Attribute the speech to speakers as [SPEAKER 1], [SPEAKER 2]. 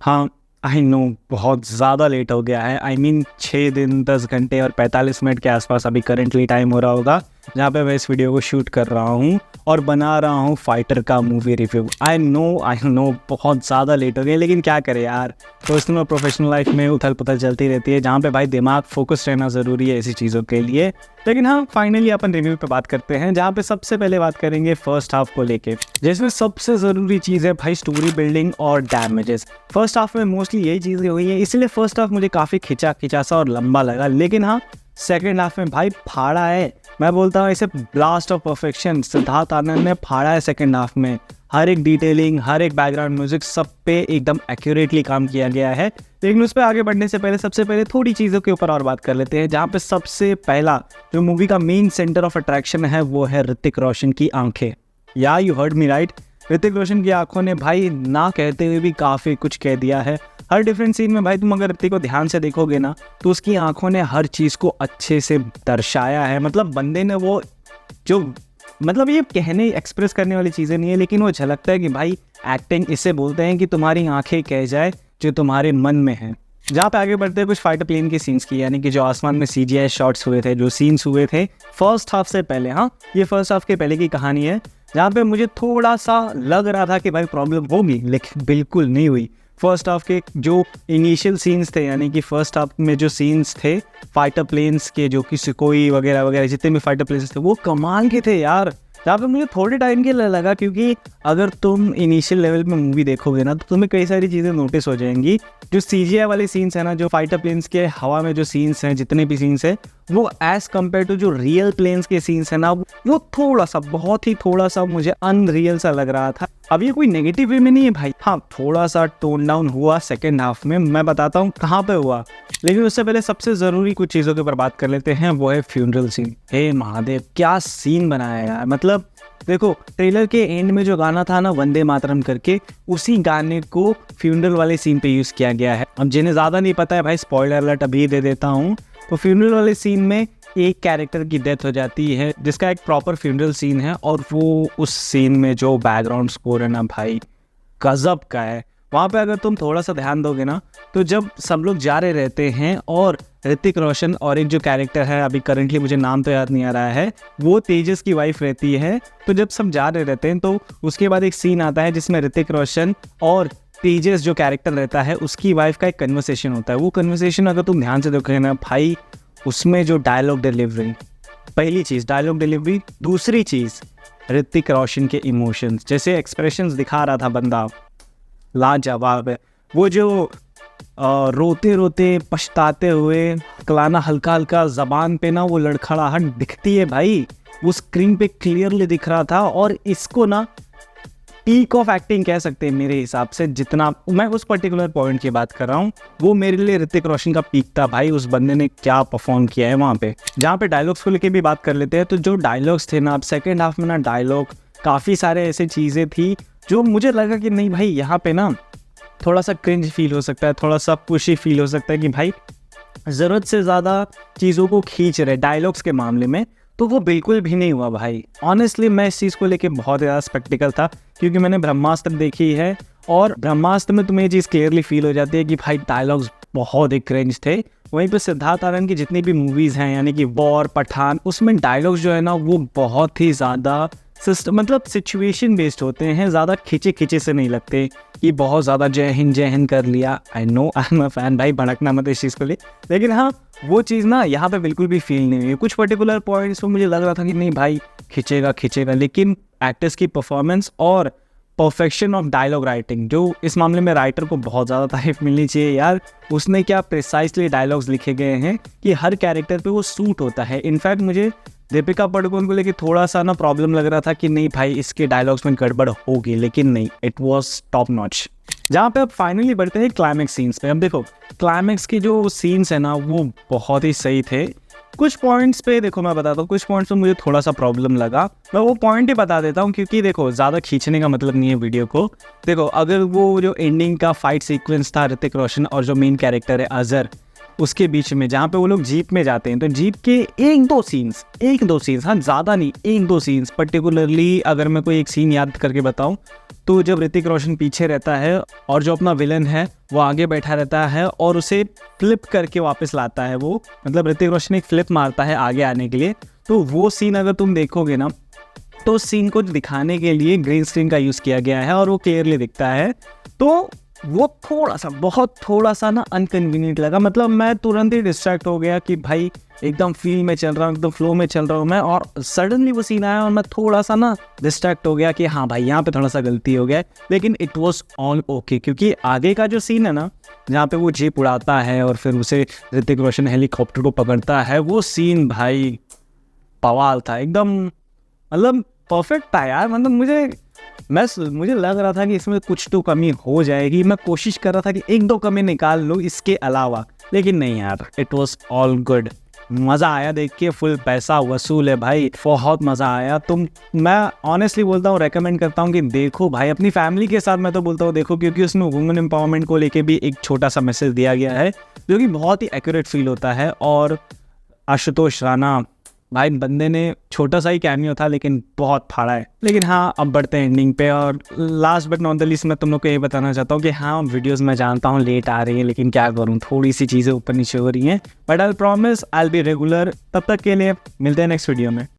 [SPEAKER 1] हाँ, I know बहुत ज़्यादा लेट हो गया है। आई मीन 6 दिन 10 घंटे और 45 मिनट के आसपास अभी करंटली टाइम हो रहा होगा जहाँ पे मैं इस वीडियो को शूट कर रहा हूँ और बना रहा हूँ फाइटर का मूवी रिव्यू। आई नो बहुत ज़्यादा लेट हो गया, लेकिन क्या करें यार, पर्सनल और प्रोफेशनल लाइफ में उथल पुथल चलती रहती है, जहाँ पे भाई दिमाग फोकस रहना ज़रूरी है ऐसी चीज़ों के लिए। लेकिन हाँ, फाइनली अपन रिव्यू पे बात करते हैं, जहाँ पे सबसे पहले बात करेंगे फर्स्ट हाफ को लेके, जिसमें सबसे ज़रूरी चीज़ है भाई स्टोरी बिल्डिंग और डैमेजेस। फर्स्ट हाफ में मोस्टली यही चीज़ें हुई हैं, इसलिए फर्स्ट हाफ मुझे काफ़ी खिंचा सा और लंबा लगा। लेकिन हाँ, सेकेंड हाफ में भाई फाड़ा है, मैं बोलता हूँ इसे blast of perfection Siddharth Anand ने फाड़ा है सेकेंड हाफ में। हर एक डिटेलिंग, हर एक बैकग्राउंड म्यूजिक, सब पे एकदम एक्यूरेटली काम किया गया है। लेकिन उस पर आगे बढ़ने से पहले सबसे पहले थोड़ी चीज़ों के ऊपर और बात कर लेते हैं, जहाँ पे सबसे पहला जो मूवी का मेन सेंटर ऑफ अट्रैक्शन है वो है ऋतिक रोशन की आंखें। या you heard me right, Hrithik Roshan की आंखों ने भाई ना कहते हुए भी काफ़ी कुछ कह दिया है। हर डिफरेंट सीन में भाई तुम अगर ऋतिक को ध्यान से देखोगे ना, तो उसकी आंखों ने हर चीज़ को अच्छे से दर्शाया है। मतलब बंदे ने वो जो मतलब ये कहने एक्सप्रेस करने वाली चीज़ें नहीं है, लेकिन वो झलकता है कि भाई एक्टिंग इसे बोलते हैं कि तुम्हारी आंखें कह जाए जो तुम्हारे मन में है। जहाँ पे आगे बढ़ते हैं कुछ फाइटर प्लेन के सीन्स की, यानी कि जो आसमान में CGI शॉट्स हुए थे, जो सीन्स हुए थे फर्स्ट हाफ से पहले। हाँ, ये फर्स्ट हाफ के पहले की कहानी है, जहाँ पे मुझे थोड़ा सा लग रहा था कि भाई प्रॉब्लम होगी, लेकिन बिल्कुल नहीं हुई। फर्स्ट हाफ के जो इनिशियल सीन्स थे, यानी कि फर्स्ट हाफ में जो सीन्स थे फाइटर प्लेन्स के, जो कि सुकोई वगैरह वगैरह जितने भी फाइटर प्लेन्स थे, वो कमाल के थे यार। जहाँ पे मुझे थोड़े टाइम के लिए लगा, क्योंकि अगर तुम इनिशियल लेवल पे मूवी देखोगे ना, तो तुम्हें कई सारी चीज़ें नोटिस हो जाएंगी। जो CGI वाले सीन्स हैं ना, जो फाइटर प्लेन्स के हवा में जो सीन्स हैं, जितने भी सीन्स हैं, वो एज़ कम्पेयर टू जो रियल प्लेन्स के सीन्स हैं ना, वो थोड़ा सा, बहुत ही थोड़ा सा मुझे अनरियल सा लग रहा था। अब ये कोई नेगेटिव वे में नहीं है भाई, हाँ थोड़ा सा टोन डाउन हुआ सेकेंड हाफ में, मैं बताता हूँ कहाँ पे हुआ। लेकिन उससे पहले सबसे ज़रूरी कुछ चीज़ों के ऊपर बात कर लेते हैं, वो है फ्यूनरल सीन। हे महादेव, क्या सीन बनाया यार। मतलब देखो, ट्रेलर के एंड में जो गाना था ना, वंदे मातरम करके, उसी गाने को फ्यूनरल वाले सीन पे यूज़ किया गया है। अब जिन्हें ज़्यादा नहीं पता है भाई, स्पॉइलर अलर्ट अभी दे देता हूँ। तो फ्यूनरल वाले सीन में एक कैरेक्टर की डेथ हो जाती है, जिसका एक प्रॉपर फ्यूनरल सीन है, और वो उस सीन में जो बैकग्राउंड स्कोर है ना भाई, गजब का है। वहाँ पे अगर तुम थोड़ा सा ध्यान दोगे ना, तो जब सब लोग जा रहे रहते हैं और ऋतिक रोशन और एक जो कैरेक्टर है, अभी करंटली मुझे नाम तो याद नहीं आ रहा है, वो तेजस की वाइफ रहती है, तो जब सब जा रहे रहते हैं तो उसके बाद एक सीन आता है जिसमें ऋतिक रोशन और तेजस जो कैरेक्टर रहता है उसकी वाइफ का एक कन्वर्सेशन होता है। वो कन्वर्सेशन अगर तुम ध्यान से देखोगे ना भाई, उसमें जो डायलॉग डिलीवरी, पहली चीज़ डायलॉग डिलीवरी, दूसरी चीज़ ऋतिक रोशन के इमोशंस, जैसे एक्सप्रेशंस दिखा रहा था बंदा, लाजवाब है। वो जो रोते रोते पछताते हुए क्लाना हल्का हल्का ज़बान पे ना वो लड़खड़ाहट दिखती है भाई, वो स्क्रीन पे क्लियरली दिख रहा था। और इसको ना पीक ऑफ एक्टिंग कह सकते हैं मेरे हिसाब से। जितना मैं उस पर्टिकुलर पॉइंट की बात कर रहा हूँ, वो मेरे लिए ऋतिक रोशन का पीक था भाई। उस बंदे ने क्या परफॉर्म किया है वहाँ पे। जहाँ पे डायलॉग्स को लेके भी बात कर लेते हैं, तो जो डायलॉग्स थे ना, अब सेकेंड हाफ में ना डायलॉग काफ़ी सारे ऐसे चीज़ें थी जो मुझे लगा कि नहीं भाई, यहाँ पे ना थोड़ा सा क्रिंज फील हो सकता है, थोड़ा सा पुशी फील हो सकता है कि भाई ज़रूरत से ज़्यादा चीज़ों को खींच रहे डायलॉग्स के मामले में। तो वो बिल्कुल भी नहीं हुआ भाई। ऑनेस्टली मैं इस चीज़ को लेके बहुत ज़्यादा स्पेक्टिकल था, क्योंकि मैंने ब्रह्मास्त्र देखी है, और ब्रह्मास्त्र में तुम्हें ये चीज़ क्लियरली फील हो जाती है कि भाई डायलॉग्स बहुत ही क्रिंज थे। वहीं पे सिद्धार्थ आनंद की जितनी भी मूवीज़ हैं, यानी कि वॉर, पठान, उसमें डायलॉग्स जो है ना वो बहुत ही ज़्यादा मतलब सिचुएशन बेस्ड होते हैं, ज़्यादा खिंचे से नहीं लगते कि बहुत ज़्यादा जय हिंद कर लिया। I know I am a fan भाई, भड़कना मत इस चीज़ को ले। लेकिन हाँ, वो चीज़ ना यहाँ पे बिल्कुल भी फील नहीं हुई। कुछ पर्टिकुलर पॉइंट्स पर मुझे लग रहा था कि नहीं भाई खिंचेगा, लेकिन एक्टर्स की परफॉर्मेंस और परफेक्शन ऑफ डायलॉग राइटिंग, जो इस मामले में राइटर को बहुत ज़्यादा तारीफ मिलनी चाहिए यार। उसने क्या प्रिसाइसली डायलॉग्स लिखे गए हैं कि हर कैरेक्टर पे वो सूट होता है। इनफैक्ट मुझे दीपिका पादुकोण को लेके थोड़ा सा ना प्रॉब्लम लग रहा था कि नहीं भाई इसके डायलॉग्स में गड़बड़ होगी, लेकिन नहीं, इट वाज टॉप नॉच। जहाँ पे अब फाइनली बढ़ते हैं क्लाइमेक्स सीन्स पे। अब देखो, क्लाइमेक्स के जो सीन्स है ना वो बहुत ही सही थे। कुछ पॉइंट्स पे देखो मैं बताता हूँ, कुछ पॉइंट्स पे मुझे थोड़ा सा प्रॉब्लम लगा, मैं वो पॉइंट ही बता देता हूँ, क्योंकि देखो ज़्यादा खींचने का मतलब नहीं है वीडियो को। देखो, अगर वो जो एंडिंग का फाइट सीक्वेंस था ऋतिक रोशन और जो मेन कैरेक्टर है अजहर, उसके बीच में जहाँ पे वो लोग जीप में जाते हैं, तो जीप के एक दो सीन्स, हाँ ज़्यादा नहीं, एक दो सीन्स पर्टिकुलरली अगर मैं कोई एक सीन याद करके बताऊँ, तो जब ऋतिक रोशन पीछे रहता है और जो अपना विलन है वो आगे बैठा रहता है और उसे फ्लिप करके वापस लाता है, वो मतलब ऋतिक रोशन एक फ्लिप मारता है आगे आने के लिए, तो वो सीन अगर तुम देखोगे ना, तो उस सीन को दिखाने के लिए ग्रीन स्क्रीन का यूज़ किया गया है और वो क्लियरली दिखता है। तो वो थोड़ा सा ना अनकन्वीनियंट लगा, मतलब मैं तुरंत ही डिस्ट्रैक्ट हो गया कि भाई एकदम फील में चल रहा हूँ, एकदम फ्लो में चल रहा हूँ मैं, और सडनली वो सीन आया और मैं थोड़ा सा ना डिस्ट्रैक्ट हो गया कि हाँ भाई यहाँ पे थोड़ा सा गलती हो गया। लेकिन इट वॉज ऑल ओके, क्योंकि आगे का जो सीन है ना, जहाँ पे वो जीप उड़ाता है और फिर उसे ऋतिक रोशन हेलीकॉप्टर को पकड़ता है, वो सीन भाई बवाल था एकदम, मतलब परफेक्ट था यार। मतलब मुझे लग रहा था कि इसमें कुछ तो कमी हो जाएगी, मैं कोशिश कर रहा था कि एक दो कमी निकाल लूँ इसके अलावा, लेकिन नहीं यार, इट वॉज ऑल गुड। मज़ा आया देख के, फुल पैसा वसूल है भाई, बहुत मज़ा आया। मैं ऑनेस्टली बोलता हूँ, रेकमेंड करता हूँ कि देखो भाई अपनी फैमिली के साथ, मैं तो बोलता हूँ देखो, क्योंकि उसमें वुमेन एम्पावरमेंट को लेके भी एक छोटा सा मैसेज दिया गया है जो कि बहुत ही एक्यूरेट फील होता है। और आशुतोष राणा भाई, बंदे ने छोटा सा ही कैमियो था लेकिन बहुत फाड़ा है। लेकिन हाँ, अब बढ़ते हैं एंडिंग पे, और last but not the least मैं तुम लोग को ये बताना चाहता हूँ कि हाँ, वीडियोस मैं जानता हूँ लेट आ रही है, लेकिन क्या करूँ, थोड़ी सी चीज़ें ऊपर नीचे हो रही हैं, but I promise I will be regular. तब तक के लिए मिलते हैं नेक्स्ट वीडियो में।